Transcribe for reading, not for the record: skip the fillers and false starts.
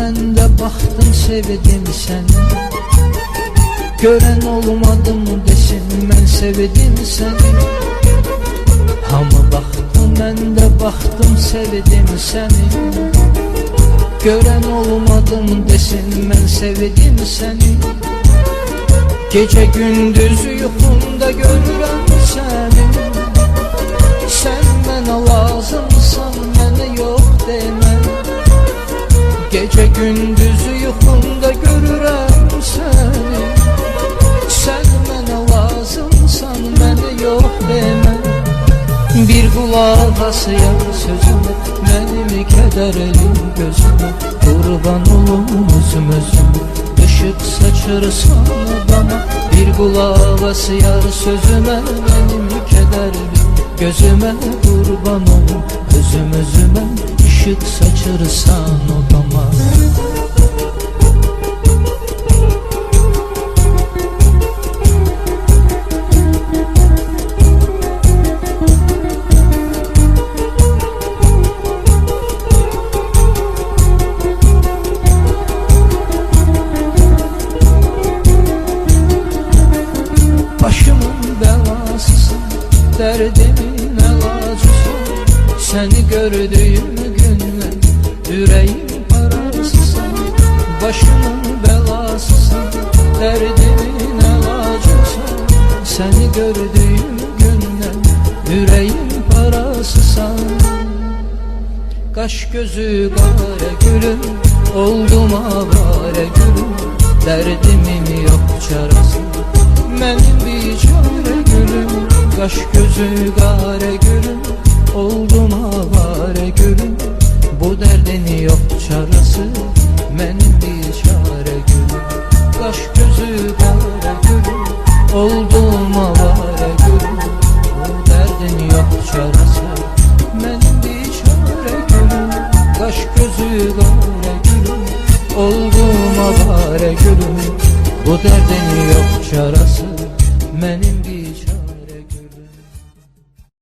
mən də baxdım sevdim səni. Görən olmadı mı desin mən sevdim səni. Hamı baxdı mən də baxdım sevdim səni. Görən olmadı mı desin mən sevdim səni. Gece gündüz yuxumda görürəm səni. Sən mənə lazımsan, mənə yox demə. Gece gündüz yuxumda görürəm səni. Sən mənə lazımsan, mənə yox demə. Bir qulaq asıya sözümə, mənim kədərli gözümə. Qurban olum özüm özümə, ışıq saçırsan adama. Bir qulaq asıya sözümə, mənim kədərli gözümə. Qurban olum özüm özümə, ışıq saçırsan odama. Başımın belasısın, derdimin əlacısın. Səni gördüyüm gündən ürəyim parasısın. Başımın belasısın, derdimin əlacısın. Səni gördüyüm gündən ürəyim parasısın. Qaş gözü qara gülüm, oldum avara gülüm. Derdimin yok çarası, mənim biçare gülüm. Qaş gözü qara gülüm, oldum avara gülüm. Bu dərdin yok çarası, mənim biçare gülüm. Qaş gözü qara gülüm, oldum avara